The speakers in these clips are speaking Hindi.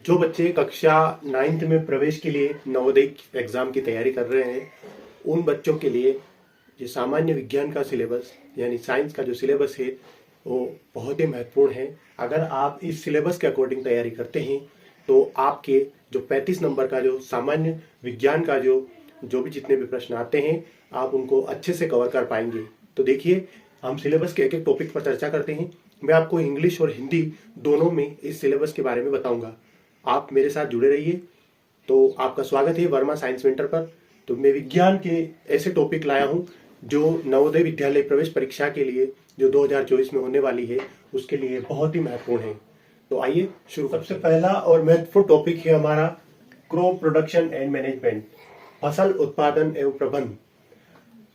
जो बच्चे कक्षा 9th में प्रवेश के लिए नवोदय एग्जाम की तैयारी कर रहे हैं, उन बच्चों के लिए ये सामान्य विज्ञान का सिलेबस यानी साइंस का जो सिलेबस है वो बहुत ही महत्वपूर्ण है। अगर आप इस सिलेबस के अकॉर्डिंग तैयारी करते हैं तो आपके जो 35 नंबर का जो सामान्य विज्ञान का जो भी जितने भी प्रश्न आते हैं आप उनको अच्छे से कवर कर पाएंगे। तो देखिए, हम सिलेबस के एक एक टॉपिक पर चर्चा करते हैं। मैं आपको इंग्लिश और हिंदी दोनों में इस सिलेबस के बारे में बताऊंगा। आप मेरे साथ जुड़े रहिए। तो आपका स्वागत है वर्मा साइंस सेंटर पर। तो मैं विज्ञान के ऐसे टॉपिक लाया हूं जो नवोदय विद्यालय प्रवेश परीक्षा के लिए जो 2024 में होने वाली है उसके लिए बहुत ही महत्वपूर्ण है। तो आइए शुरू। सबसे पहला और महत्वपूर्ण टॉपिक है हमारा क्रॉप प्रोडक्शन एंड मैनेजमेंट, फसल उत्पादन एवं प्रबंधन।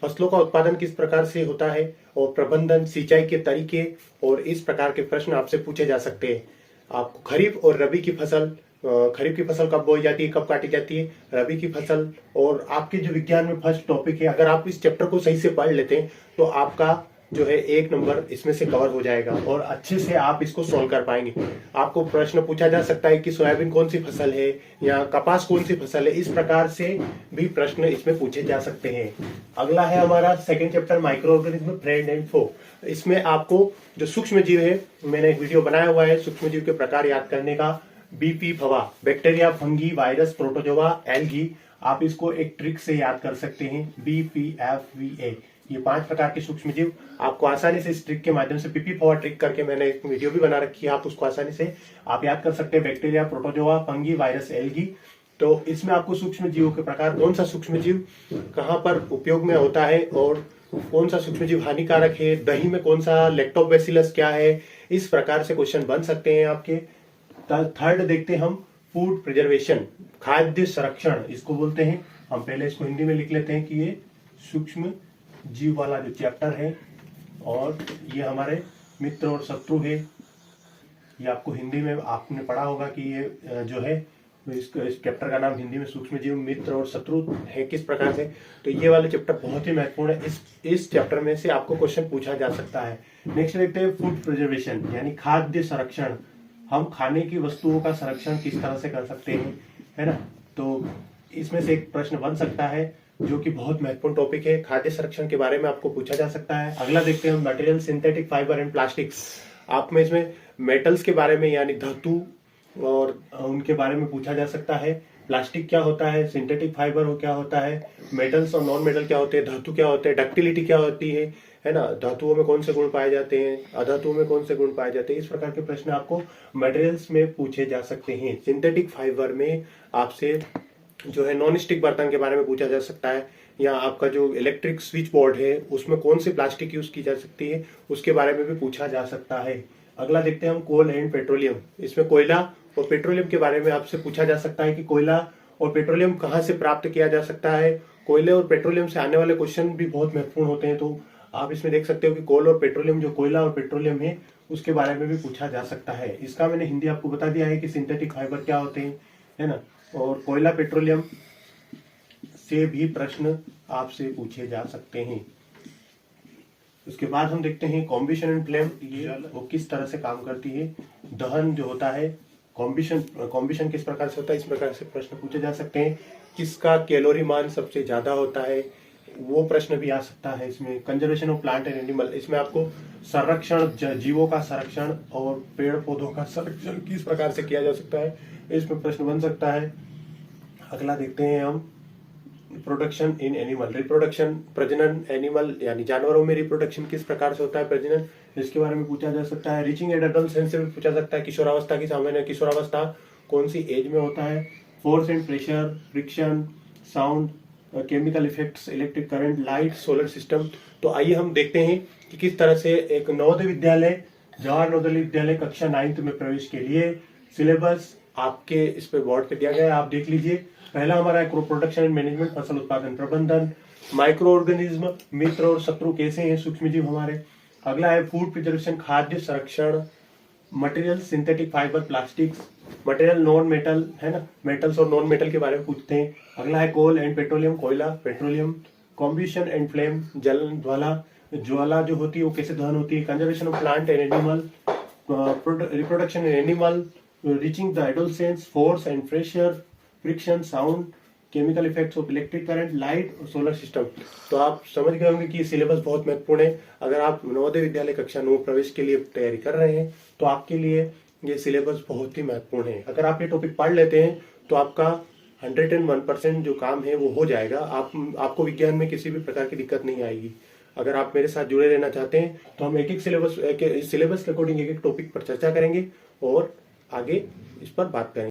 फसलों का उत्पादन किस प्रकार से होता है और प्रबंधन, सिंचाई के तरीके और इस प्रकार के प्रश्न आपसे पूछे जा सकते हैं। आपको खरीफ और रबी की फसल, खरीफ की फसल कब बोई जाती है, कब काटी जाती है, रबी की फसल, और आपके जो विज्ञान में फर्स्ट टॉपिक है, अगर आप इस चैप्टर को सही से पढ़ लेते हैं तो आपका जो है 1 नंबर इसमें से कवर हो जाएगा और अच्छे से आप इसको सॉल्व कर पाएंगे। आपको प्रश्न पूछा जा सकता है कि सोयाबीन कौन सी फसल है या कपास कौन सी फसल है, इस प्रकार से भी प्रश्न इसमें पूछे जा सकते हैं। अगला है हमारा second chapter microorganism, friend and foe. इसमें आपको जो सूक्ष्म जीव है, मैंने एक वीडियो बनाया हुआ है सूक्ष्म जीव के प्रकार याद करने का। BP fava, bacteria, fungi, virus, protozoa, algae. आप इसको एक ट्रिक से याद कर सकते हैं, BPFVA। ये 5 प्रकार के सूक्ष्म जीव आपको आसानी से इस ट्रिक के माध्यम से पीपी फवा ट्रिक करके मैंने एक वीडियो भी बना रखी है, आप उसको आसानी से आप याद कर सकते हैं। Bacteria, protozoa, fungi, virus, algae. तो इसमें आपको सूक्ष्म जीवों के प्रकार, कौन सा सूक्ष्म जीव कहाँ पर उपयोग में होता है और कौन सा सूक्ष्म जीव हानिकारक है, दही में कौन सा, लैक्टोबैसिलस क्या है, इस प्रकार से क्वेश्चन बन सकते हैं आपके। थर्ड देखते हैं हम फूड प्रिजर्वेशन, खाद्य संरक्षण इसको बोलते हैं। हम पहले इसको हिंदी में लिख लेते हैं कि ये सूक्ष्म जीव वाला जो चैप्टर है और ये हमारे मित्र और शत्रु है। ये आपको हिंदी में आपने पढ़ा होगा कि ये जो है इस चैप्टर का नाम हिंदी में सूक्ष्म जीव, मित्र और शत्रु है किस प्रकार से। तो ये वाला चैप्टर बहुत ही महत्वपूर्ण है। इस चैप्टर में से आपको क्वेश्चन पूछा जा सकता है। नेक्स्ट देखते हैं फूड प्रिजर्वेशन यानी खाद्य संरक्षण। हम खाने की वस्तुओं का संरक्षण किस तरह से कर सकते हैं, है ना। तो इसमें से एक प्रश्न बन सकता है जो कि बहुत महत्वपूर्ण टॉपिक है। खाद्य संरक्षण के बारे में आपको पूछा जा सकता है। अगला देखते हैं हम material, synthetic fibre and plastics. आप में इसमें मेटल्स के बारे में यानी धातु और उनके बारे में पूछा जा सकता है। प्लास्टिक क्या होता है, सिंथेटिक फाइबर वो क्या होता है, मेटल्स और नॉन मेटल क्या होते हैं, धातु क्या होते हैं, डक्टिलिटी क्या होती है ना, धातुओं में कौन से गुण पाए जाते हैं, अधातुओं में कौन से गुण पाए जाते हैं। इस प्रकार के प्रश्न आपको मटेरियल्स में पूछे जा सकते हैं। सिंथेटिक फाइबर में आपसे जो है नॉन स्टिक बर्तन के बारे में पूछा जा सकता है, या आपका जो इलेक्ट्रिक स्विच बोर्ड है उसमें कौन सी प्लास्टिक यूज की जा सकती है उसके बारे में भी पूछा जा सकता है। अगला देखते हैं हम कोल एंड पेट्रोलियम। इसमें कोयला और पेट्रोलियम के बारे में आपसे पूछा जा सकता है कि कोयला और पेट्रोलियम कहाँ से प्राप्त किया जा सकता है। कोयले और पेट्रोलियम से आने वाले क्वेश्चन भी बहुत महत्वपूर्ण होते हैं। तो आप इसमें देख सकते हो कि कोल और पेट्रोलियम, जो कोयला और पेट्रोलियम है उसके बारे में भी पूछा जा सकता है। इसका मैंने हिंदी आपको बता दिया है कि सिंथेटिक फाइबर क्या होते हैं, है ना, और कोयला पेट्रोलियम से भी प्रश्न आपसे पूछे जा सकते हैं। उसके बाद हम देखते हैं कॉम्बिशन एंड फ्लेम, ये वो किस तरह से काम करती है। दहन जो होता है, कॉम्बिशन किस प्रकार से होता है, इस प्रकार से प्रश्न पूछे जा सकते हैं। किसका कैलोरी मान सबसे ज्यादा होता है, वो प्रश्न भी आ सकता है इसमें। Conservation of plant and animal, इसमें आपको संरक्षण, जीवों का संरक्षण और पेड़ पौधों का संरक्षण किस प्रकार से किया जा सकता है, इसमें प्रश्न बन सकता है। अगला देखते हैं हम प्रोडक्शन इन एनिमल, रिप्रोडक्शन, प्रजनन, एनिमल यानी जानवरों में रिप्रोडक्शन किस प्रकार से होता है, प्रजनन, इसके बारे में पूछा जा सकता है। रीचिंग एट एडल्ट से भी पूछा सकता है। किशोरावस्था की सामान्य किशोरावस्था कौन सी एज में होता है। Force and pressure, friction, sound, chemical effects, electric current, light, solar system. तो आइए हम देखते हैं कि किस तरह से एक नवोदय विद्यालय, जवाहर नवोदय विद्यालय कक्षा 9th में प्रवेश के लिए सिलेबस आपके इस पे बोर्ड पे दिया गया है, आप देख लीजिए। पहला हमारा है क्रॉप प्रोडक्शन एंड मैनेजमेंट, फसल उत्पादन प्रबंधन। माइक्रो ऑर्गेनिज्म, मित्र और शत्रु कैसे हैं सूक्ष्म जीव हमारे। अगला है फूड प्रिजर्वेशन, खाद्य संरक्षण। Material, synthetic fibre, plastics. Material, non metal, है ना, मेटल्स और नॉन मेटल के बारे में पूछते हैं। अगला है कोल एंड पेट्रोलियम, कोयला, पेट्रोलियम। कॉम्बिशन एंड फ्लेम, जलन, ज्वाला, ज्वाला जो होती है वो कैसे दहन होती है। Conservation of plant and animal, reproduction in animal, reaching the adolescence, force and pressure, friction, sound, chemical effects of electric current, light और सोलर सिस्टम। तो आप समझ गए होंगे कि सिलेबस बहुत महत्वपूर्ण है। अगर आप नवोदय विद्यालय कक्षा 9 प्रवेश के लिए तैयारी कर रहे हैं तो आपके लिए ये सिलेबस बहुत ही महत्वपूर्ण है। अगर आप ये टॉपिक पढ़ लेते हैं तो आपका 101% जो काम है वो हो जाएगा। आपको विज्ञान में किसी भी प्रकार की दिक्कत नहीं आएगी। अगर आप मेरे साथ जुड़े रहना चाहते हैं तो हम एक एक सिलेबस के अकॉर्डिंग एक एक टॉपिक पर चर्चा करेंगे और आगे इस पर बात करेंगे।